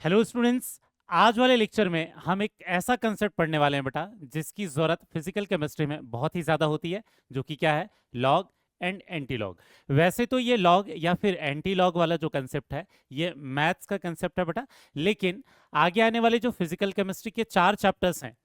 Hello students. आज वाले lecture में हम एक ऐसा कंसेप्ट पढ़ने वाले हैं बेटा, जिसकी ज़रूरत फिजिकल केमिस्ट्री में बहुत ही ज़्यादा होती है, जो कि क्या है? Log and anti log. वैसे तो ये लॉग या फिर एंटी लॉग वाला जो कंसेप्ट है, ये मैथ्स का कंसेप्ट है बेटा। लेकिन आगे आने वाले जो फिजिकल केमिस्ट्री के 4 चैप्टर्स हैं,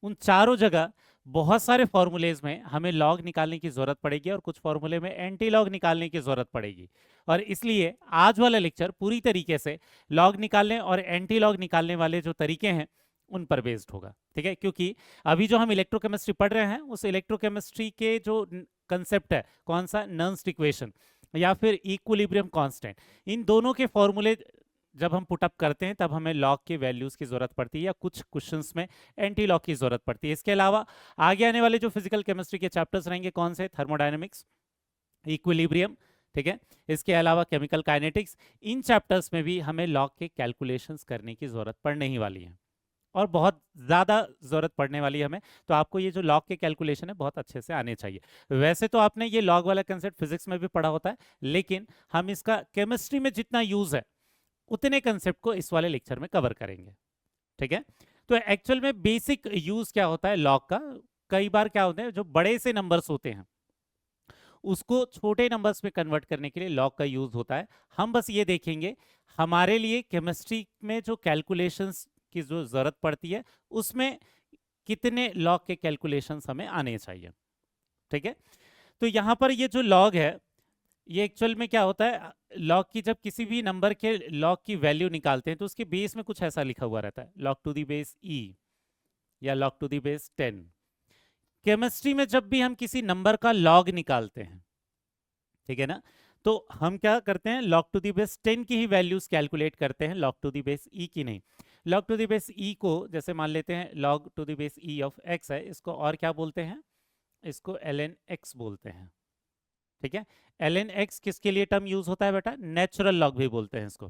उन चारों जगह बहुत सारे फॉर्मूलेज में हमें लॉग निकालने की जरूरत पड़ेगी और कुछ फॉर्मूले में एंटी लॉग निकालने की जरूरत पड़ेगी। और इसलिए आज वाला लेक्चर पूरी तरीके से लॉग निकालने और एंटी लॉग निकालने वाले जो तरीके हैं उन पर बेस्ड होगा। ठीक है, क्योंकि अभी जो हम इलेक्ट्रोकेमिस्ट्री पढ़ रहे हैं, उस इलेक्ट्रोकेमिस्ट्री के जो कंसेप्ट है, कौन सा? नर्न्स्ट इक्वेशन या फिर इक्विलिब्रियम कांस्टेंट, इन दोनों के फॉर्मूले जब हम पुटअप करते हैं तब हमें लॉग के वैल्यूज की जरूरत पड़ती है, या कुछ क्वेश्चंस में एंटी लॉग की जरूरत पड़ती है। इसके अलावा आगे आने वाले जो फिजिकल केमिस्ट्री के चैप्टर्स रहेंगे, कौन से? थर्मोडायनेमिक्स, इक्विलिब्रियम, ठीक है, इसके अलावा केमिकल काइनेटिक्स। इन चैप्टर्स में भी हमें लॉग के कैलकुलेशंस करने की जरूरत पड़ने ही वाली है, और बहुत ज़्यादा ज़रूरत पड़ने वाली है हमें। तो आपको ये जो लॉग के कैलकुलेशन है बहुत अच्छे से आने चाहिए। वैसे तो आपने ये लॉग वाला कंसेप्ट फिजिक्स में भी पढ़ा होता है, लेकिन हम इसका केमिस्ट्री में जितना यूज है उतने कंसेप्ट को इस वाले लेक्चर में कवर करेंगे। ठीक है, तो एक्चुअल में बेसिक यूज क्या होता है लॉग का? कई बार क्या होता है, जो बड़े से नंबर्स होते हैं उसको छोटे नंबर्स में कन्वर्ट करने के लिए लॉग का यूज होता है। हम बस ये देखेंगे हमारे लिए केमिस्ट्री में जो कैलकुलेशंस की जो जरूरत पड़ती है, उसमें कितने लॉग के कैलकुलेशंस हमें आने चाहिए। ठीक है, तो यहां पर ये जो लॉग है, ये एक्चुअल में क्या होता है? लॉग की जब किसी भी नंबर के लॉग की वैल्यू निकालते हैं तो उसके बेस में कुछ ऐसा लिखा हुआ रहता है, log to the base e या log to the base 10। Chemistry में जब भी हम किसी नंबर का लॉग निकालते हैं, ठीक है ना, तो हम क्या करते हैं? लॉग टू दी बेस 10 की ही वैल्यूज कैलकुलेट करते हैं, log to the base e की नहीं। Log to the base e को जैसे मान लेते हैं log to the base e of x है, इसको और क्या बोलते हैं? इसको ln x बोलते हैं। ठीक है, ln x किसके लिए टर्म यूज होता है बेटा? नेचुरल लॉग भी बोलते हैं इसको।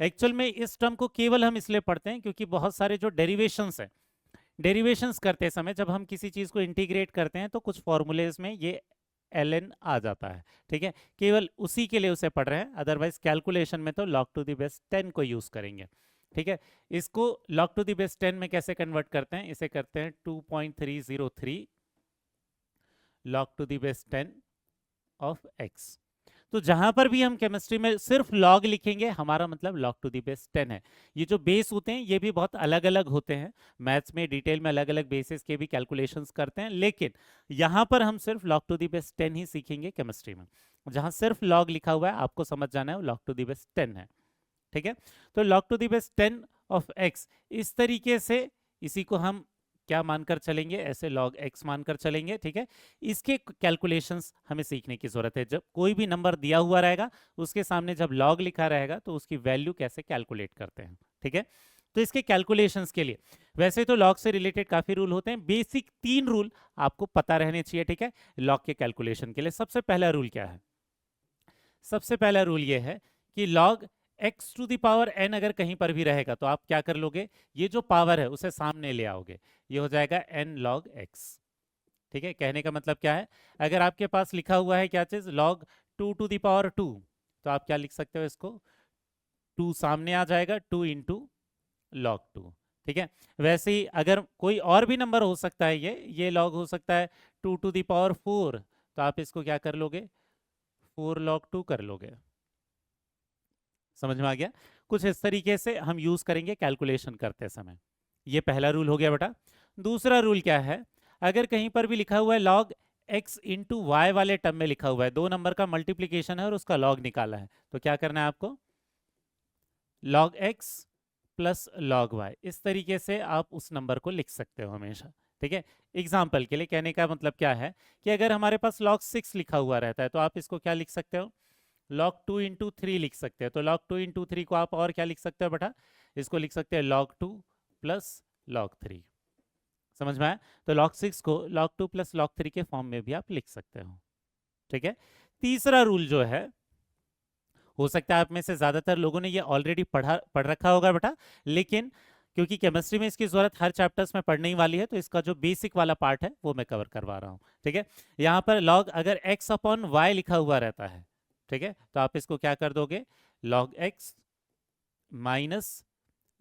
एक्चुअल में इस टर्म को केवल हम इसलिए पढ़ते हैं क्योंकि बहुत सारे जो डेरिवेशंस हैं, डेरिवेशंस करते समय जब हम किसी चीज को इंटीग्रेट करते हैं तो कुछ फॉर्मूलेज में ये ln आ जाता है। ठीक है, केवल उसी के लिए उसे पढ़ रहे हैं, अदरवाइज कैलकुलेशन में तो log टू दी बेस 10 को यूज करेंगे। ठीक है, इसको log टू दी बेस 10 में कैसे कन्वर्ट करते हैं? इसे करते हैं 2.303 log to the base 10 of x। तो जहां पर भी हम केमिस्ट्री में सिर्फ लॉग लिखेंगे, हमारा मतलब लॉग टू दी बेस 10 है। ये जो बेस होते हैं ये भी बहुत अलग अलग होते हैं, मैथ्स में डिटेल में अलग अलग बेसिस के भी कैलकुलेशंस करते हैं, लेकिन यहां पर हम सिर्फ लॉग टू दी बेस 10 ही सीखेंगे केमिस्ट्री में। जहां सिर्फ लॉग लिखा हुआ है, आपको समझ जाना है वो लॉग टू दी बेस 10 है। ठीक है, तो log to the base 10 of x, इस तरीके से इसी को हम क्या मानकर चलेंगे? ऐसे log x मानकर चलेंगे। ठीक है, इसके कैलकुलेशंस हमें सीखने की जरूरत है। जब कोई भी नंबर दिया हुआ रहेगा, उसके सामने जब log लिखा रहेगा तो उसकी वैल्यू कैसे कैलकुलेट करते हैं। ठीक है, तो इसके कैलकुलेशंस के लिए वैसे तो log से रिलेटेड काफी रूल होते हैं, बेसिक 3 रूल आपको पता रहने चाहिए। ठीक है, log के कैलकुलेशन के लिए सबसे पहला रूल क्या है? सबसे पहला रूल ये है कि log x to the power n अगर कहीं पर भी रहेगा तो आप क्या कर लोगे? ये जो पावर है उसे सामने ले आओगे, ये हो जाएगा n log x। ठीक है, कहने का मतलब क्या है? अगर आपके पास लिखा हुआ है क्या चीज? log 2 टू द पावर 2, तो आप क्या लिख सकते हो इसको? 2 सामने आ जाएगा, 2 इंटू लॉग 2। ठीक है, वैसे ही अगर कोई और भी नंबर हो सकता है, ये लॉग हो सकता है 2 टू द पावर 4, तो आप इसको क्या कर लोगे? 4 log 2 कर लोगे। समझ में आ गया? कुछ इस तरीके से हम यूज करेंगे कैलकुलेशन करते समय। ये पहला रूल हो गया बेटा। दूसरा रूल क्या है? अगर कहीं पर भी लिखा हुआ है log x इंटू वाई वाले टर्म में लिखा हुआ है, दो नंबर का मल्टीप्लीकेशन है और उसका लॉग निकाला है, तो क्या करना है आपको? log x plus log y, इस तरीके से आप उस नंबर को लिख सकते हो हमेशा। ठीक है, एग्जाम्पल के लिए कहने का मतलब क्या है कि अगर हमारे पास log 6 लिखा हुआ रहता है तो आप इसको क्या लिख सकते हो? log 2 इंटू 3 लिख सकते हैं। तो log 2 इंटू 3 को आप और क्या लिख सकते हो बेटा? इसको लिख सकते हैं log 2 प्लस log 3। समझ में आया? तो log 6 को log 2 प्लस log 3 के फॉर्म में भी आप लिख सकते हो। ठीक है, तीसरा रूल जो है, हो सकता है आप में से ज्यादातर लोगों ने ये ऑलरेडी पढ़ रखा होगा बेटा, लेकिन क्योंकि केमिस्ट्री में इसकी जरूरत हर चैप्टर्स में पढ़ने ही वाली है, तो इसका जो बेसिक वाला पार्ट है वो मैं कवर करवा रहा हूँ। ठीक है, यहाँ पर log अगर x अपॉन वाई लिखा हुआ रहता है, ठीक है, तो आप इसको क्या कर दोगे? log x minus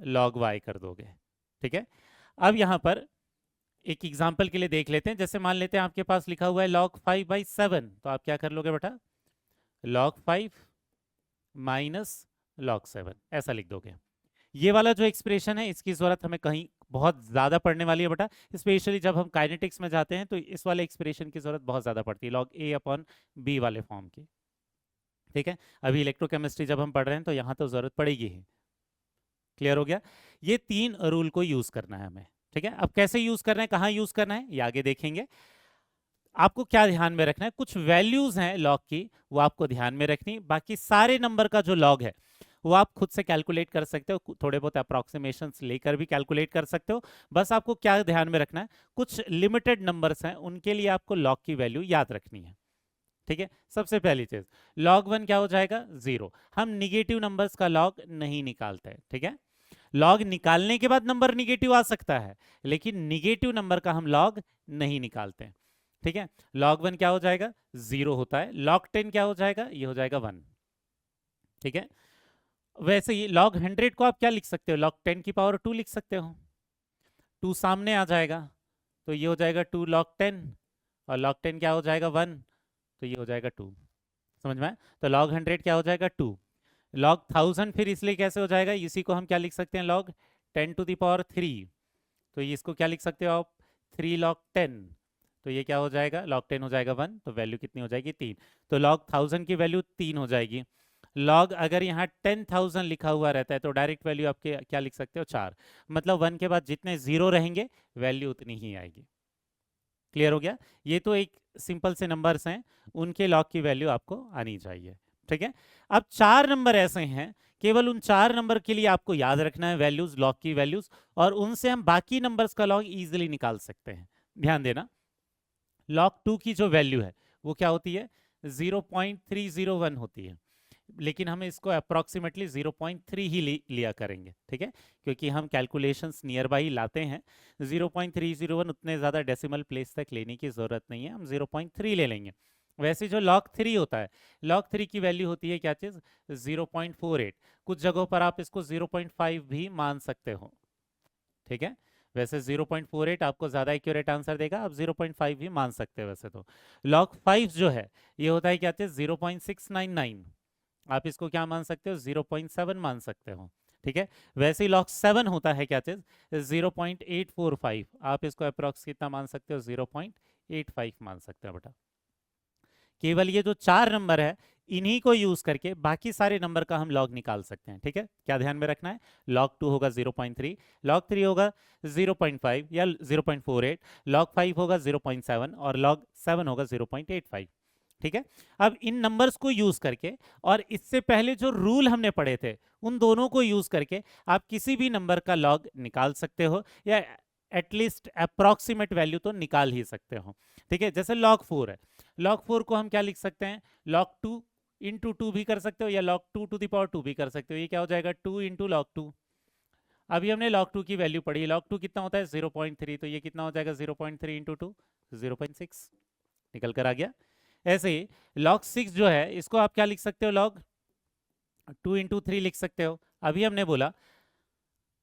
log y कर दोगे। ठीक है, अब यहाँ पर एक एग्जाम्पल के लिए देख लेते हैं। जैसे मान लेते हैं आपके पास लिखा हुआ है log 5/7, तो आप क्या कर लोगे बेटा, log 5 माइनस log 7 ऐसा लिख दोगे। ये वाला जो एक्सप्रेशन है इसकी जरूरत हमें कहीं बहुत ज्यादा पड़ने वाली है बेटा, स्पेशली जब हम काइनेटिक्स में जाते हैं तो इस वाले एक्सप्रेशन की जरूरत बहुत ज्यादा पड़ती है, log a अपॉन b वाले फॉर्म की। ठीक है, अभी इलेक्ट्रोकेमिस्ट्री जब हम पढ़ रहे हैं तो यहाँ तो जरूरत पड़ेगी ही। क्लियर हो गया, ये 3 रूल को यूज करना है हमें। ठीक है, अब कैसे यूज करना है, कहाँ यूज करना है, ये आगे देखेंगे। आपको क्या ध्यान में रखना है, कुछ वैल्यूज हैं लॉग की वो आपको ध्यान में रखनी, बाकी सारे नंबर का जो लॉग है वो आप खुद से कैलकुलेट कर सकते हो, थोड़े बहुत अप्रोक्सीमेशंस लेकर भी कैलकुलेट कर सकते हो। बस आपको क्या ध्यान में रखना है, कुछ लिमिटेड नंबर्स हैं उनके लिए आपको लॉग की वैल्यू याद रखनी है। ठीक है, सबसे पहली चीज log 1 क्या हो जाएगा, 0। हम निगेटिव नंबर्स का log नहीं निकालते। ठीक है, log निकालने के बाद नंबर निगेटिव आ सकता है, लेकिन निगेटिव नंबर का हम log नहीं निकालते। ठीक है, log 1 क्या हो जाएगा, 0 होता है। log 10 क्या हो जाएगा, ये हो जाएगा 1। ठीक है, वैसे ही log 100 को आप क्या लिख सकते हो, log 10 की पावर 2 लिख सकते हो, 2 सामने आ जाएगा तो ये हो जाएगा 2 log 10, और log 10 क्या हो जाएगा 1, तो ये हो जाएगा 2। समझ में आया? तो log 100 क्या हो जाएगा 2। log 1000 फिर इसलिए कैसे हो जाएगा, इसी को हम क्या लिख सकते हैं, log 10 to the power 3, तो ये इसको क्या लिख सकते हो आप, 3 log 10, तो ये क्या हो जाएगा, log 10 हो जाएगा 1, तो वैल्यू कितनी हो जाएगी 3, तो log 1000 की वैल्यू 3 हो जाएगी। log अगर यहाँ 10,000 लिखा हुआ रहता है तो डायरेक्ट वैल्यू आपके क्या लिख सकते हो, 4, मतलब 1 के बाद जितने जीरो रहेंगे वैल्यू उतनी ही आएगी। क्लियर हो गया, ये तो एक सिंपल से नंबर्स हैं, उनके लॉग की वैल्यू आपको आनी चाहिए। ठीक है, अब 4 नंबर ऐसे हैं, केवल उन 4 नंबर के लिए आपको याद रखना है वैल्यूज, लॉग की वैल्यूज, और उनसे हम बाकी नंबर्स का लॉग इजीली निकाल सकते हैं। ध्यान देना, log 2 की जो वैल्यू है वो क्या होती है, 0.301 होती है, लेकिन हम इसको अप्रोक्सीमेटली 0.3 ही लिया करेंगे। ठीक है, क्योंकि हम कैलकुलेशंस नियर बाई लाते हैं, 0.301 उतने ज़्यादा डेसिमल प्लेस तक लेने की ज़रूरत नहीं है, हम 0.3 ले लेंगे। वैसे जो log 3 होता है, log 3 की वैल्यू होती है क्या चीज़, 0.48, कुछ जगहों पर आप इसको 0.5 भी मान सकते हो। ठीक है, वैसे 0.48 आपको ज़्यादा एक्यूरेट आंसर देगा, आप 0.5 भी मान सकते हो वैसे तो। log 5 जो है ये होता है क्या चीज़, 0.699, आप इसको क्या मान सकते हो, 0.7 मान सकते हो। ठीक है, वैसे ही log 7 होता है क्या चीज, 0.845, आप इसको अप्रोक्स कितना मान सकते हो, 0.85 मान सकते हो बेटा। केवल ये जो 4 नंबर है इन्हीं को यूज करके बाकी सारे नंबर का हम लॉग निकाल सकते हैं। ठीक है, क्या ध्यान में रखना है, log 2 होगा 0.3, log 3 होगा 0.5 या 0.48, log 5 होगा 0.7 और log 7 होगा 0.85। ठीक है, अब इन नंबर्स को यूज करके और इससे पहले जो रूल हमने पढ़े थे उन दोनों को यूज करके आप किसी भी नंबर का लॉग निकाल सकते हो, या एटलीस्ट अप्रोक्सीमेट वैल्यू तो निकाल ही सकते हो। ठीक है, जैसे log 4 है, log 4 को हम क्या लिख सकते हैं, log 2 इंटू 2 भी कर सकते हो, या log 2 to the power 2 भी कर सकते हो, ये क्या हो जाएगा 2 इंटू log 2। अभी हमने log 2 की वैल्यू पढ़ी, log 2 कितना होता है 0.3, तो ये कितना हो जाएगा 0.3 इंटू 2, 0.6 निकल कर आ गया। ऐसे ही log 6 जो है इसको आप क्या लिख सकते हो, log 2 इंटू 3 लिख सकते हो। अभी हमने बोला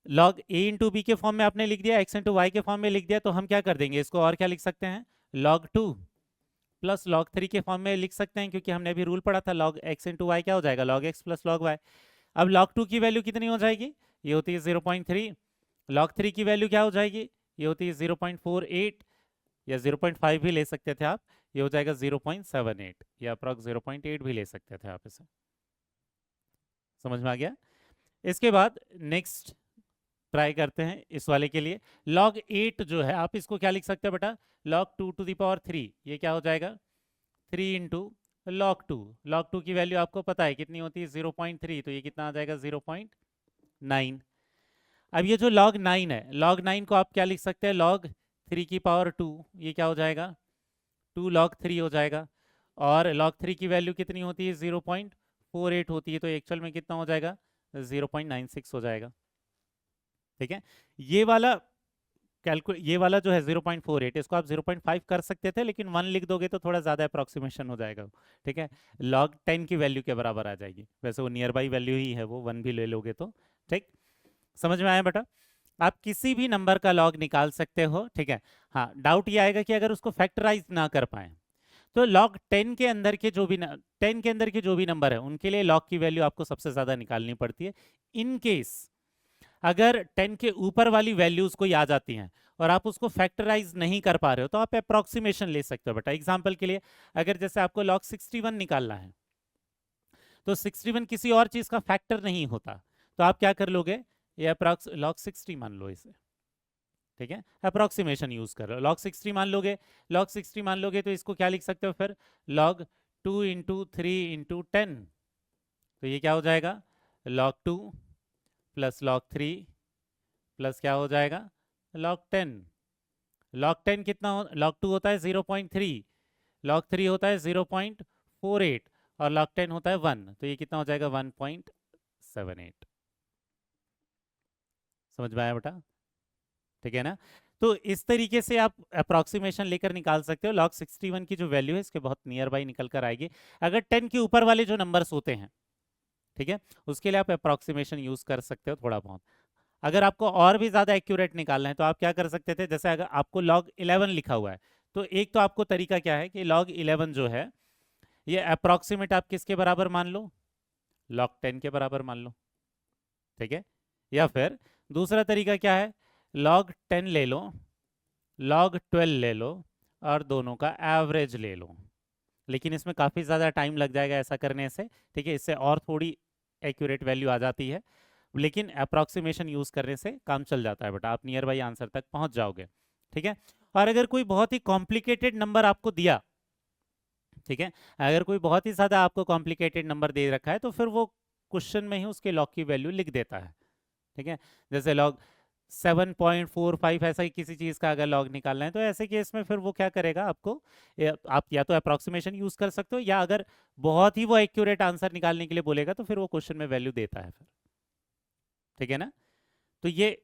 log a इंटू बी के फॉर्म में आपने लिख दिया, x इंटू वाई के फॉर्म में लिख दिया, तो हम क्या कर देंगे इसको, और क्या लिख सकते हैं, log 2 प्लस log 3 के फॉर्म में लिख सकते हैं, क्योंकि हमने अभी रूल पढ़ा था log x इंटू वाई क्या हो जाएगा, log x plus log y। अब log 2 की वैल्यू कितनी हो जाएगी, ये होती है 0.3, log 3 की वैल्यू क्या हो जाएगी, ये होती है 0.48, या 0.5 भी ले सकते थे आप, ये हो जाएगा 0.78, या अप्रॉक्स 0.8 भी ले सकते थे आप इसे। समझ में आ गया, इसके बाद नेक्स्ट ट्राई करते हैं इस वाले के लिए। log 8 जो है आप इसको क्या लिख सकते हो बेटा, log 2 to the power 3, ये क्या हो जाएगा 3 इंटू log 2। log 2 की वैल्यू आपको पता है कितनी होती है 0.3, तो ये कितना आ जाएगा 0.9। अब ये जो log 9 है, log 9 को आप क्या लिख सकते हैं, log 3 की पावर 2, ये क्या हो जाएगा 2 log 3 हो जाएगा, और log 3 की वैल्यू कितनी होती है 0.48 होती है, तो एक्चुअल में कितना हो जाएगा 0.96 हो जाएगा। ठीक है, ये वाला जो है 0.48, इसको आप 0.5 कर सकते थे, लेकिन 1 लिख दोगे तो थोड़ा ज़्यादा अप्रोक्सीमेशन हो जाएगा। ठीक है, log 10 की वैल्यू के बराबर आ जाएगी, वैसे वो नियर बाई वैल्यू ही है, वो 1 भी ले लोगे तो। ठीक, समझ में आया बेटा? आप किसी भी नंबर का लॉग निकाल सकते हो, ठीक है। हाँ, डाउट ये आएगा कि अगर उसको फैक्टराइज ना कर पाए तो लॉग 10 के अंदर के जो भी 10 के अंदर के जो भी नंबर है उनके लिए लॉग की वैल्यू आपको सबसे ज्यादा निकालनी पड़ती है। इन केस अगर 10 के ऊपर वाली वैल्यूज कोई आ जाती हैं और आप उसको फैक्टराइज नहीं कर पा रहे हो तो आप अप्रोक्सीमेशन ले सकते हो बेटा। एग्जांपल के लिए अगर जैसे आपको लॉग 61 निकालना है तो 61 किसी और चीज का फैक्टर नहीं होता, तो आप क्या कर लोगे, ये अप्रोक्स लॉग 60 मान लो इसे, ठीक है। अप्रोक्सीमेशन यूज कर रहे हो, लॉग 60 मान लोगे। लॉग 60 मान लोगे तो इसको क्या लिख सकते हो फिर, लॉग 2 इंटू 3 इंटू 10। तो ये क्या हो जाएगा, लॉग 2 प्लस लॉग 3 प्लस क्या हो जाएगा, लॉग 10। लॉग 10 कितना हो, लॉग 2 होता है 0.3, लॉग 3 होता है 0.48 और लॉग 10 होता है 1, तो ये कितना हो जाएगा 1.78। समझ में आया बेटा? ठीक है ना? तो इस तरीके से आप अप्रोक्सीमेशन लेकर निकाल सकते हो। लॉग 61 की जो वैल्यू है इसके बहुत नियर बाई निकल कर आएगी। अगर 10 के ऊपर वाले जो नंबर्स होते हैं, ठीक है, उसके लिए आप अप्रोक्सीमेशन यूज कर सकते हो थोड़ा बहुत। अगर आपको और भी ज्यादा एक्यूरेट निकालना है तो आप क्या कर सकते थे, जैसे अगर आपको लॉग 11 लिखा हुआ है तो एक तो आपको तरीका क्या है कि लॉग 11 जो है ये अप्रोक्सीमेट आप किसके बराबर मान लो, लॉग 10 के बराबर मान लो, ठीक है। या फिर दूसरा तरीका क्या है, लॉग 10 ले लो, लॉग 12 ले लो और दोनों का एवरेज ले लो। लेकिन इसमें काफ़ी ज़्यादा टाइम लग जाएगा ऐसा करने से, ठीक है। इससे और थोड़ी एक्यूरेट वैल्यू आ जाती है, लेकिन अप्रॉक्सीमेशन यूज़ करने से काम चल जाता है बेटा, आप नियर बाई आंसर तक पहुंच जाओगे, ठीक है। और अगर कोई बहुत ही कॉम्प्लिकेटेड नंबर आपको दिया, ठीक है, अगर कोई बहुत ही ज़्यादा आपको कॉम्प्लिकेटेड नंबर दे रखा है तो फिर वो क्वेश्चन में ही उसके लॉग की वैल्यू लिख देता है, ठीक है। जैसे लॉग 7.45 ऐसा ही किसी चीज़ का अगर लॉग निकालना है तो ऐसे केस में फिर वो क्या करेगा आपको, आप या तो अप्रॉक्सीमेशन यूज कर सकते हो या अगर बहुत ही वो एक्यूरेट आंसर निकालने के लिए बोलेगा तो फिर वो क्वेश्चन में वैल्यू देता है फिर, ठीक है ना। तो ये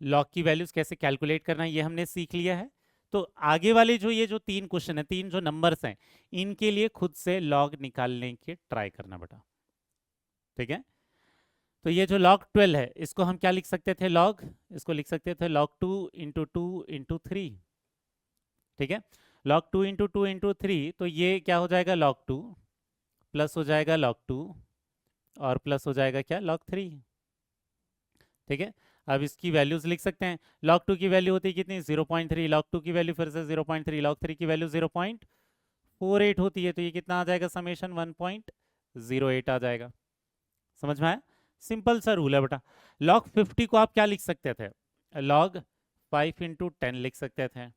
लॉग की वैल्यूज कैसे कैलकुलेट करना है ये हमने सीख लिया है। तो आगे वाले जो ये जो 3 क्वेश्चन है, 3 जो नंबर्स हैं, इनके लिए खुद से लॉग निकालने के ट्राई करना बेटा, ठीक है। तो ये जो log 12 है इसको हम क्या लिख सकते थे, log, इसको लिख सकते थे log 2 इंटू 2 इंटू 3, ठीक है। log 2 इंटू 2 इंटू 3, तो ये क्या हो जाएगा log 2 प्लस हो जाएगा log 2 और प्लस हो जाएगा क्या log 3, ठीक है। अब इसकी वैल्यूज लिख सकते हैं, log 2 की वैल्यू होती है कितनी 0.3, log 2 की वैल्यू फिर से 0.3, log 3 की वैल्यू 0.48 होती है, तो ये कितना आ जाएगा समेशन 1.08 आ जाएगा। समझ में आया? सिंपल सा रूल है बेटा। log 50 को आप क्या लिख सकते थे, log 5 इंटू 10 लिख सकते थे,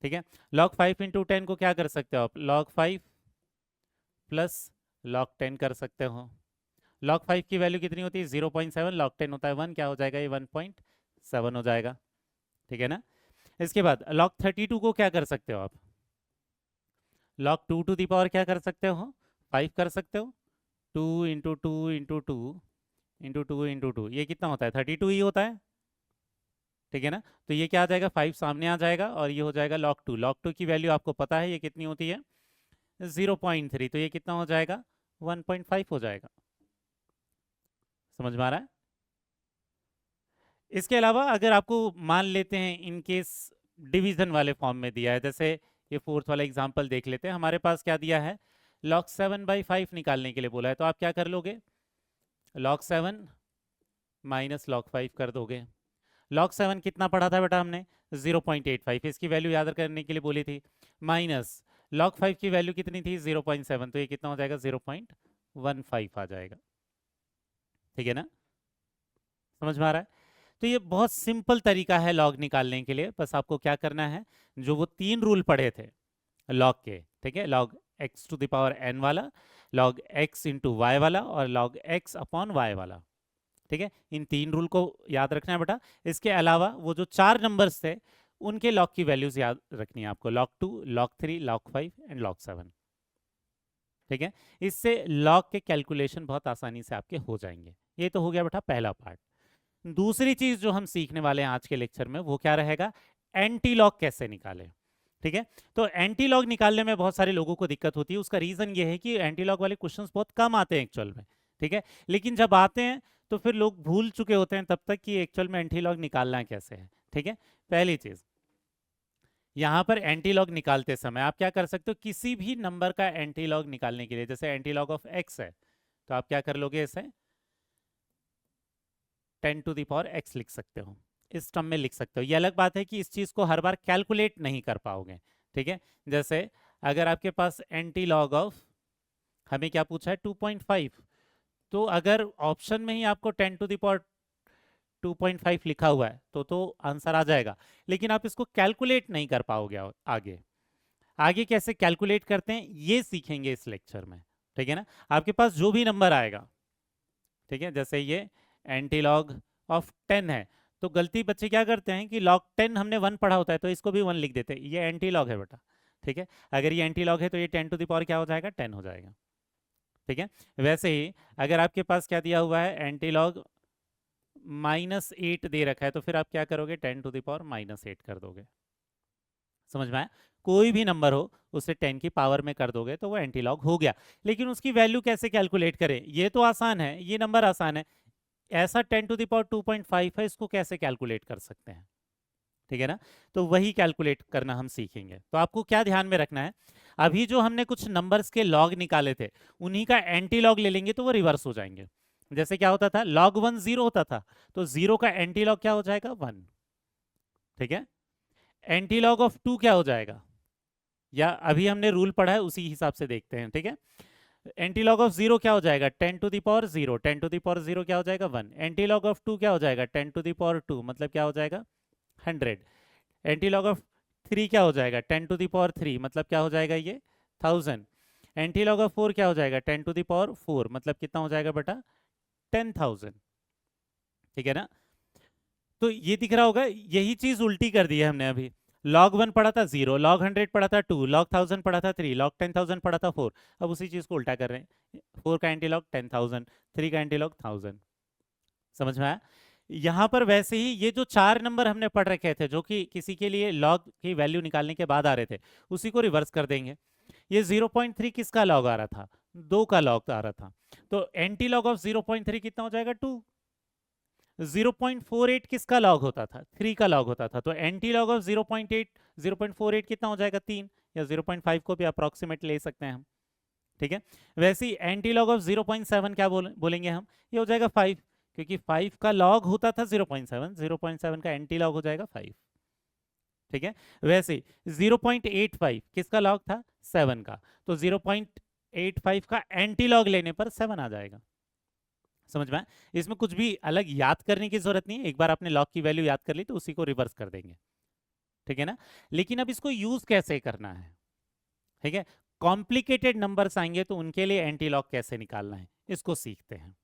ठीक है। log 5 इंटू 10 को क्या कर सकते हो आप, log 5 प्लस log 10 कर सकते हो। log 5 की वैल्यू कितनी होती है 0.7, log 10 होता है 1, क्या हो जाएगा ये 1.7 हो जाएगा, ठीक है ना। इसके बाद log 32 को क्या कर सकते हो आप, log 2 टू दी पावर क्या कर सकते हो 5 कर सकते हो, 2 इंटू 2 इंटू 2 इंटू 2 इंटू 2, ये कितना होता है 32 ही होता है, ठीक है ना। तो ये क्या आ जाएगा 5 सामने आ जाएगा और ये हो जाएगा log 2, log 2 की वैल्यू आपको पता है ये कितनी होती है 0.3, तो ये कितना हो जाएगा 1.5 हो जाएगा। समझ में आ रहा है? इसके अलावा अगर आपको मान लेते हैं इन केस डिवीजन वाले फॉर्म में दिया है, जैसे ये फोर्थ वाला एग्जांपल देख लेते हैं, हमारे पास क्या दिया है log 7/5 निकालने के लिए बोला है, तो आप क्या कर लोगे log 7 माइनस log 5 कर दोगे। log 7 कितना पढ़ा था बेटा हमने 0.85, इसकी वैल्यू याद करने के लिए बोली थी, माइनस log 5 की वैल्यू कितनी थी 0.7, तो ये कितना हो जाएगा 0.15 आ जाएगा, ठीक है ना। समझ में आ रहा है? तो ये बहुत सिंपल तरीका है लॉग निकालने के लिए, बस आपको क्या करना है, जो वो 3 रूल पढ़े थे लॉग के, ठीक है, log x to the power n वाला, लॉग x इंटू वाई वाला और लॉग x अपॉन वाई वाला, ठीक है। इन 3 रूल को याद रखना है बेटा। इसके अलावा वो जो 4 नंबर्स थे उनके लॉग की वैल्यूज याद रखनी है आपको, log 2, log 3, log 5 and log 7, ठीक है। इससे लॉग के कैलकुलेशन बहुत आसानी से आपके हो जाएंगे। ये तो हो गया बेटा पहला पार्ट। दूसरी चीज जो हम सीखने वाले हैं आज के लेक्चर में वो क्या रहेगा, एंटी लॉग कैसे निकालें, ठीक है। तो एंटी लॉग निकालने में बहुत सारे लोगों को दिक्कत होती है, उसका रीजन ये है कि एंटी लॉग वाले क्वेश्चंस बहुत कम आते हैं एक्चुअल में, ठीक है। लेकिन जब आते हैं तो फिर लोग भूल चुके होते हैं तब तक कि एक्चुअल में एंटी लॉग निकालना कैसे है। ठीक है, पहली चीज यहाँ पर एंटी लॉग निकालते समय आप क्या कर सकते हो, किसी भी नंबर का एंटी लॉग निकालने के लिए, जैसे एंटी लॉग ऑफ एक्स है तो आप क्या कर लोगे, इसे 10⁻x लिख सकते हो, इस टर्म में लिख सकते हो। ये अलग बात है कि इस चीज को हर बार कैलकुलेट नहीं कर पाओगे। ठीक है, जैसे अगर आपके पास एंटी लॉग ऑफ, हमें क्या पूछा है 2.5, तो अगर ऑप्शन में ही आपको 10⁻2.5 लिखा हुआ है तो आंसर आ जाएगा, लेकिन आप इसको कैलकुलेट नहीं कर पाओगे। आगे आगे कैसे कैलकुलेट करते हैं ये सीखेंगे इस लेक्चर में। ठीक है ना, आपके पास जो भी नंबर आएगा, ठीक है, जैसे ये एंटी लॉग ऑफ 10 है, तो गलती बच्चे क्या करते हैं कि लॉग 10 हमने 1 पढ़ा होता है तो इसको भी 1 लिख देते हैं, ये एंटी लॉग है बेटा। ठीक है, अगर ये एंटी लॉग है तो ये 10 क्या हो जाएगा, 10 हो जाएगा। ठीक है, वैसे ही अगर आपके पास क्या दिया हुआ है, एंटी लॉग -8 दे रखा है, तो फिर आप क्या करोगे, 10⁻⁻8 कर दोगे। समझ में आया, कोई भी नंबर हो उसे 10 की पावर में कर दोगे तो वो एंटी लॉग हो गया। लेकिन उसकी वैल्यू कैसे कैलकुलेट करें, ये तो आसान है, ये नंबर आसान है। ऐसा 10⁻2.5 है, इसको कैसे कैलकुलेट कर सकते हैं। ठीक है ना, तो वही कैलकुलेट करना हम सीखेंगे। तो आपको क्या ध्यान में रखना है, अभी जो हमने कुछ नंबर्स के लॉग निकाले थे उन्हीं का एंटी लॉग ले लेंगे तो वो रिवर्स हो जाएंगे। जैसे क्या होता था, log 1 0 होता था, तो 0 का एंटी लॉग क्या हो जाएगा, 1। ठीक है, एंटी लॉग ऑफ 2 क्या हो जाएगा, या अभी हमने रूल पढ़ा है उसी हिसाब से देखते हैं। ठीक है, एंटी लॉग ऑफ 0 क्या हो जाएगा, 10⁻0, 10⁻0 क्या हो जाएगा, 1। एंटी लॉग ऑफ 2 क्या हो जाएगा, 10⁻2, मतलब क्या हो जाएगा, 100। एंटी लॉग ऑफ 3 क्या हो जाएगा, 10⁻3, मतलब क्या हो जाएगा, ये 1000। एंटी लॉग ऑफ 4 क्या हो जाएगा, 10⁻4, मतलब कितना हो जाएगा बेटा, 10,000। ठीक है ना, तो ये दिख रहा होगा, यही चीज उल्टी कर दी है हमने अभी। log 1 पढ़ा था 0, log 100 पढ़ा था 2, log 1000 पढ़ा था 3, log 10,000 पढ़ा था 4। अब उसी चीज को उल्टा कर रहे हैं, 4 का एंटी लॉग 10,000, 3 का एंटी लॉग 1000। समझ में आया, यहाँ पर वैसे ही ये जो 4 नंबर हमने पढ़ रखे थे जो कि किसी के लिए लॉग की वैल्यू निकालने के बाद आ रहे थे, उसी को रिवर्स कर देंगे। ये 0.3 किसका लॉग आ रहा था, 2 का लॉग आ रहा था, तो एंटी लॉग ऑफ 0.3 कितना हो जाएगा, 2। 0.48 किसका लॉग होता था, 3 का लॉग होता था, तो एंटी लॉग ऑफ 0.8, 0.48 कितना हो जाएगा, 3, या 0.5 को भी अप्रोक्सीमेट ले सकते हैं हम। ठीक है, वैसे ही एंटी लॉग ऑफ 0.7 क्या बोलेंगे हम, ये हो जाएगा 5, क्योंकि 5 का लॉग होता था 0.7, 0.7 का एंटी लॉग हो जाएगा 5। ठीक है, वैसे 0.85 किसका लॉग था, 7 का, तो 0.85 का एंटी लॉग लेने पर 7 आ जाएगा। समझ में आया? इसमें कुछ भी अलग याद करने की जरूरत नहीं है, एक बार आपने लॉग की वैल्यू याद कर ली तो उसी को रिवर्स कर देंगे। ठीक है ना, लेकिन अब इसको यूज कैसे करना है। ठीक है, कॉम्प्लिकेटेड नंबर्स आएंगे तो उनके लिए एंटी लॉग कैसे निकालना है इसको सीखते हैं।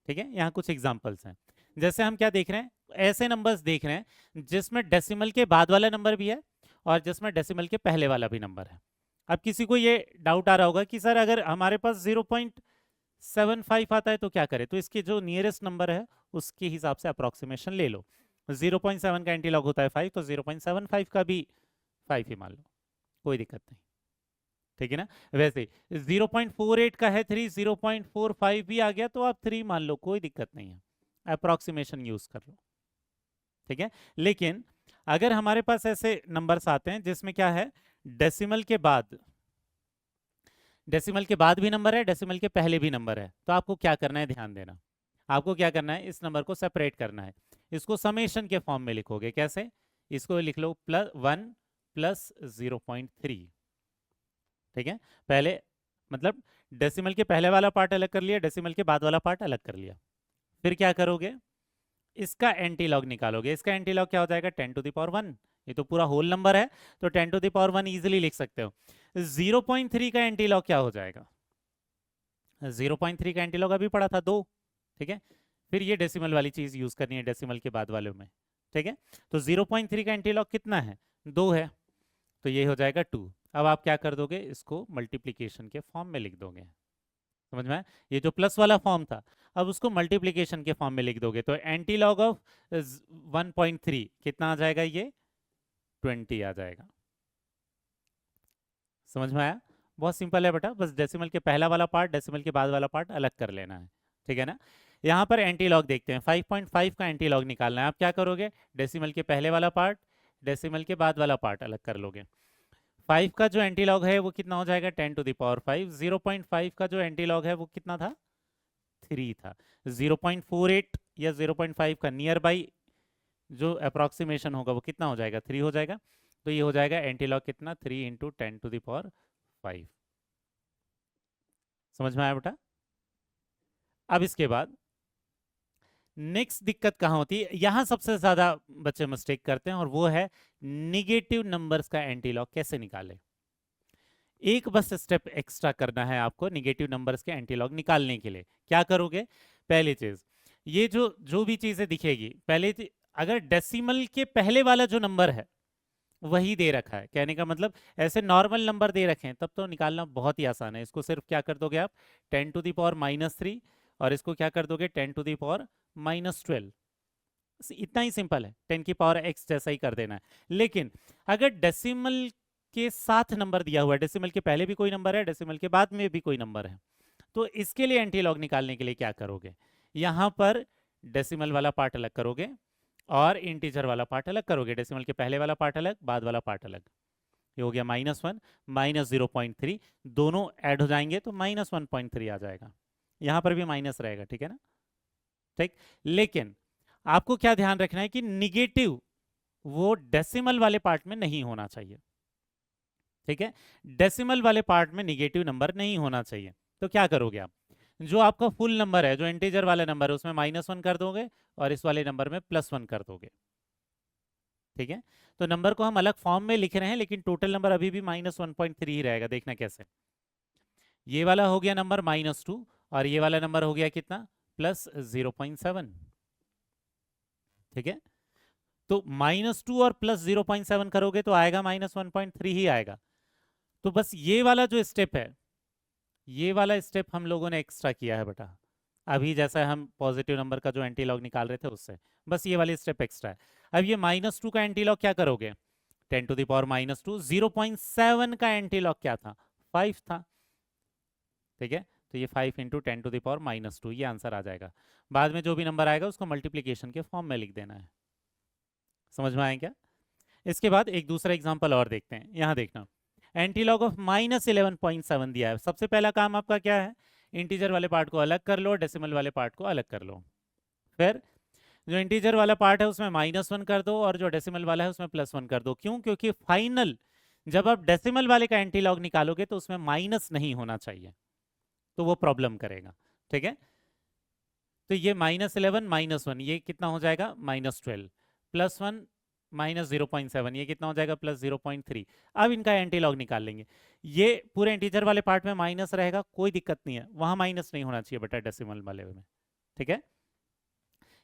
ठीक है, यहाँ कुछ एग्जांपल्स हैं, जैसे हम क्या देख रहे हैं, ऐसे नंबर्स देख रहे हैं जिसमें डेसिमल के बाद वाला नंबर भी है और जिसमें डेसिमल के पहले वाला भी नंबर है। अब किसी को ये डाउट आ रहा होगा कि सर अगर हमारे पास 0.75 आता है तो क्या करें, तो इसके जो नियरेस्ट नंबर है उसके हिसाब से अप्रोक्सीमेशन ले लो। 0.7 का एंटी लॉग होता है 5, तो 0.75 का भी 5 ही मान लो, कोई दिक्कत नहीं। ठीक है ना, वैसे 0.48 का है 3, 0.45 भी आ गया तो आप 3 मान लो, कोई दिक्कत नहीं है, अप्रोक्सीमेशन यूज कर लो। ठीक है, लेकिन अगर हमारे पास ऐसे नंबर्स आते हैं जिसमें क्या है, डेसिमल के बाद, डेसिमल के बाद भी नंबर है, डेसिमल के पहले भी नंबर है, तो आपको क्या करना है, ध्यान देना, आपको क्या करना है, इस नंबर को सेपरेट करना है। इसको समेशन के फॉर्म में लिखोगे, कैसे, इसको लिख लो +1 + 0.3। ठीक है, पहले मतलब डेसिमल के पहले वाला पार्ट अलग कर लिया, डेसिमल के बाद वाला पार्ट अलग कर लिया, फिर क्या करोगे, इसका एंटी लॉग निकालोगे। इसका एंटी लॉग क्या हो जाएगा, 10⁻1, ये तो पूरा होल नंबर है तो 10⁻1 इजीली लिख सकते हो। 0.3 का एंटी लॉग क्या हो जाएगा, 0.3 का एंटी लॉग अभी पढ़ा था 2। ठीक है, फिर ये डेसिमल वाली चीज यूज करनी है डेसिमल के बाद वालों में। ठीक है, तो 0.3 का एंटी लॉग कितना है, 2 है, तो ये हो जाएगा 2। अब आप क्या कर दोगे, इसको मल्टीप्लीकेशन के फॉर्म में लिख दोगे। समझ में आया? ये जो प्लस वाला फॉर्म था अब उसको मल्टीप्लीकेशन के फॉर्म में लिख दोगे, तो एंटी लॉग ऑफ 1.3 कितना आ जाएगा, ये 20 आ जाएगा। समझ में आया, बहुत सिंपल है बेटा, बस डेसिमल के पहला वाला पार्ट डेसिमल के बाद वाला पार्ट अलग कर लेना है, ठीक है ना। यहाँ पर एंटी लॉग देखते हैं, 5.5 का एंटी लॉग निकालना है। आप क्या करोगे, डेसिमल के पहले वाला पार्ट डेसिमल के बाद वाला पार्ट अलग कर लोगे। 5 का जो एंटी लॉग है वो कितना हो जाएगा, 10⁵। 0.5 का जो एंटी लॉग है वो कितना था, 3 था। 0.48 या 0.5 का नियर बाई जो अप्रोक्सीमेशन होगा वो कितना हो जाएगा, 3 हो जाएगा। तो ये हो जाएगा एंटी लॉग कितना, 3 इंटू 10⁵। समझ में आया बेटा। अब इसके बाद नेक्स्ट दिक्कत कहाँ होती है, यहां सबसे ज्यादा बच्चे मिस्टेक करते हैं, और वो है निगेटिव नंबर्स का एंटी लॉग कैसे निकाले। एक बस स्टेप एक्स्ट्रा करना है आपको निगेटिव नंबर्स के एंटी लॉग निकालने के लिए। क्या करोगे, पहली चीज, ये जो जो भी चीजें दिखेगी, पहले अगर डेसिमल के पहले वाला जो नंबर है वही दे रखा है, कहने का मतलब ऐसे नॉर्मल नंबर दे रखे हैं, तब तो निकालना बहुत ही आसान है। इसको सिर्फ क्या कर दोगे आप, 10⁻³ और इसको क्या कर दोगे, 10⁻12। इतना ही सिंपल है, 10⁻x जैसा ही कर देना है। लेकिन अगर डेसिमल के साथ नंबर दिया हुआ है, डेसिमल के पहले भी कोई नंबर है, डेसिमल के बाद में भी कोई नंबर है, तो इसके लिए एंटी लॉग निकालने के लिए क्या करोगे, यहां पर डेसिमल वाला पार्ट अलग करोगे और इंटीजर वाला पार्ट अलग करोगे। डेसिमल के पहले वाला पार्ट अलग, बाद वाला पार्ट अलग। ये हो गया -1 -0.3, दोनों ऐड हो जाएंगे तो -1.3 आ जाएगा। यहां पर भी माइनस रहेगा, ठीक है ना। ठीक, लेकिन आपको क्या ध्यान रखना है कि निगेटिव वो डेसिमल वाले पार्ट में नहीं होना चाहिए। ठीक है, डेसिमल वाले पार्ट में निगेटिव नंबर नहीं होना चाहिए। तो क्या करोगे आप, जो आपका फुल नंबर है, जो इंटीजर वाला नंबर है, उसमें -1 कर दोगे और इस वाले नंबर में +1 कर दोगे। ठीक है, तो नंबर को हम अलग फॉर्म में लिख रहे हैं, लेकिन टोटल नंबर अभी भी -1.3 ही रहेगा। देखना कैसे, ये वाला हो गया नंबर -2 और ये वाला नंबर हो गया कितना, +0.7। ठीक है, तो -2 और +0.7 करोगे तो आएगा -1.3 ही आएगा। तो बस ये वाला जो स्टेप है, ये वाला स्टेप हम लोगों ने एक्स्ट्रा किया है बेटा, अभी जैसा हम पॉजिटिव नंबर का जो एंटी लॉग निकाल रहे थे उससे, बस ये वाली स्टेप एक्स्ट्रा है। अब ये -2 का एंटी लॉग क्या करोगे, 10⁻²। 0.7 का एंटी लॉग क्या था, 5 था। ठीक है, तो ये 5 इंटू 10⁻², ये आंसर आ जाएगा। बाद में जो भी नंबर आएगा उसको मल्टीप्लीकेशन के फॉर्म में लिख देना है। समझ में आए क्या। इसके बाद एक दूसरा एग्जाम्पल और देखते हैं। यहाँ देखना, एंटी लॉग ऑफ -11.7 दिया है। सबसे पहला काम आपका क्या है, इंटीजर वाले पार्ट को अलग कर लो, डेसिमल वाले पार्ट को अलग कर लो। फिर जो इंटीजर वाला पार्ट है उसमें -1 कर दो और जो डेसिमल वाला है उसमें +1 कर दो। क्यों, क्योंकि फाइनल जब आप डेसिमल वाले का एंटी लॉग निकालोगे तो उसमें माइनस नहीं होना चाहिए, तो वो प्रॉब्लम करेगा। ठीक है, तो ये -11 -1 ये कितना हो जाएगा, -12, +1 -0.7 ये कितना हो जाएगा, +0.3। अब इनका एंटी लॉग निकाल लेंगे। ये पूरे इंटीजर वाले पार्ट में माइनस रहेगा, कोई दिक्कत नहीं है, वहां माइनस नहीं होना चाहिए बेटा डेसिमल वाले में। ठीक है,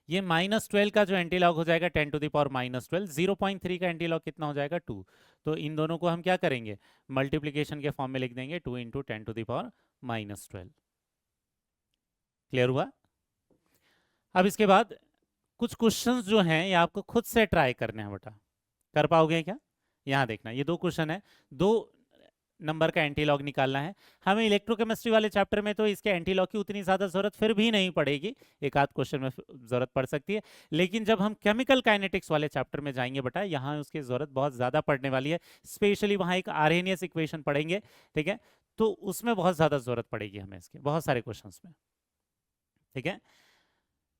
ये -12 का जो एंटी लॉग हो जाएगा 10⁻²। 0.3 का एंटी लॉग कितना हो जाएगा, 2। तो इन दोनों को हम क्या करेंगे, मल्टीप्लीकेशन के फॉर्म में लिख देंगे, 2 इंटू 10⁻²। क्लियर हुआ। अब इसके बाद कुछ क्वेश्चंस जो हैं ये आपको खुद से ट्राई करने हैं बेटा, कर पाओगे क्या। यहाँ देखना, ये 2 क्वेश्चन है, 2 नंबर का एंटी लॉग निकालना है। हमें इलेक्ट्रोकेमिस्ट्री वाले चैप्टर में तो इसके एंटी लॉग की उतनी ज्यादा जरूरत फिर भी नहीं पड़ेगी, एक आध क्वेश्चन में जरूरत पड़ सकती है। लेकिन जब हम केमिकल काइनेटिक्स वाले चैप्टर में जाएंगे बेटा, यहाँ उसकी जरूरत बहुत ज्यादा पड़ने वाली है। स्पेशली वहाँ एक आर्हेनियस इक्वेशन पढ़ेंगे, ठीक है, तो उसमें बहुत ज्यादा जरूरत पड़ेगी हमें इसके बहुत सारे क्वेश्चन में। ठीक है,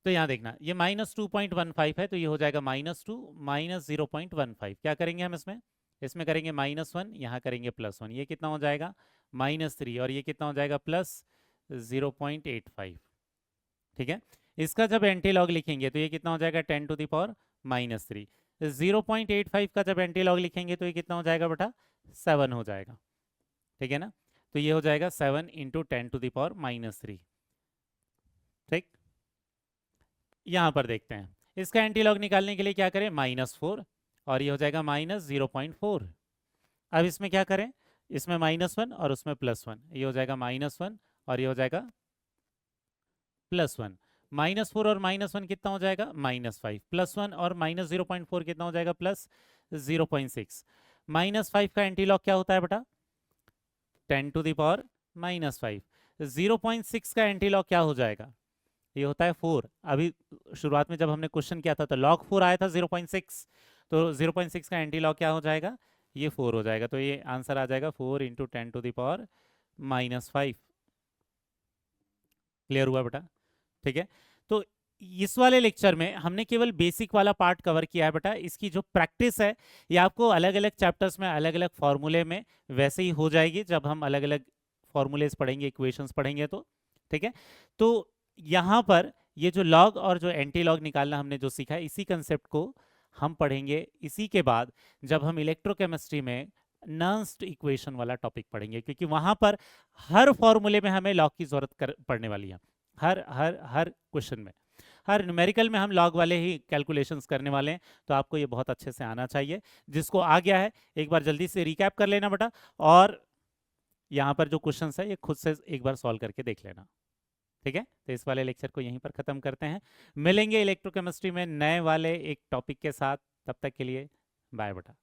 तो यहाँ देखना, ये -2.15 है, तो ये हो जाएगा -2 -0.15। क्या करेंगे हम इसमें, इसमें करेंगे -1, यहाँ करेंगे +1, ये कितना हो जाएगा, -3, और ये कितना हो जाएगा, +0.85। ठीक है, इसका जब एंटी लॉग लिखेंगे तो ये कितना हो जाएगा, 10⁻³ 0.85 का जब एंटी लॉग लिखेंगे तो ये कितना हो जाएगा बेटा, 7 हो जाएगा। ठीक है ना, तो ये हो जाएगा 7 इंटू 10⁻³ ठीक। यहाँ पर देखते हैं, इसका एंटी लॉग निकालने के लिए क्या करें, -4 और ये हो जाएगा -0.4। अब इसमें क्या करें, इसमें -1 और उसमें +1, ये हो जाएगा -1 और ये हो जाएगा +1। -4 और -1 कितना हो जाएगा, -5, +1 और -0.4 कितना हो जाएगा, +0.6। -5 का एंटी लॉग क्या होता है बेटा, 10⁻⁻5। 0.6 का एंटी लॉग क्या हो जाएगा, ये होता है 4। अभी शुरुआत में जब हमने क्वेश्चन किया था तो log 4 आया था 0.6, तो 0.6 का एंटी लॉग क्या हो जाएगा, ये 4 हो जाएगा। तो ये आंसर आ जाएगा 4 इंटू 10⁻⁻5। क्लियर हुआ बेटा? ठीक है। तो इस वाले लेक्चर में हमने केवल बेसिक वाला पार्ट कवर किया है बेटा। इसकी जो प्रैक्टिस है ये आपको अलग अलग चैप्टर्स में अलग अलग फॉर्मूले में वैसे ही हो जाएगी जब हम अलग अलग फॉर्मूलेस पढ़ेंगे, इक्वेशंस पढ़ेंगे तो। ठीक है। तो यहाँ पर ये जो लॉग और जो एंटी लॉग निकालना हमने जो सीखा है, इसी कंसेप्ट को हम पढ़ेंगे इसी के बाद जब हम इलेक्ट्रोकेमिस्ट्री में नॉन्स्ट इक्वेशन वाला टॉपिक पढ़ेंगे, क्योंकि वहां पर हर फॉर्मूले में हमें लॉग की जरूरत पड़ने वाली है। हर हर हर क्वेश्चन में, हर न्यूमेरिकल में हम लॉग वाले ही कैलकुलेशंस करने वाले हैं। तो आपको ये बहुत अच्छे से आना चाहिए। जिसको आ गया है एक बार जल्दी से रिकैप कर लेना बेटा, और यहाँ पर जो क्वेश्चंस है ये खुद से एक बार सॉल्व करके देख लेना। ठीक है। तो इस वाले लेक्चर को यहीं पर खत्म करते हैं। मिलेंगे इलेक्ट्रोकेमिस्ट्री में नए वाले एक टॉपिक के साथ। तब तक के लिए बाय बेटा।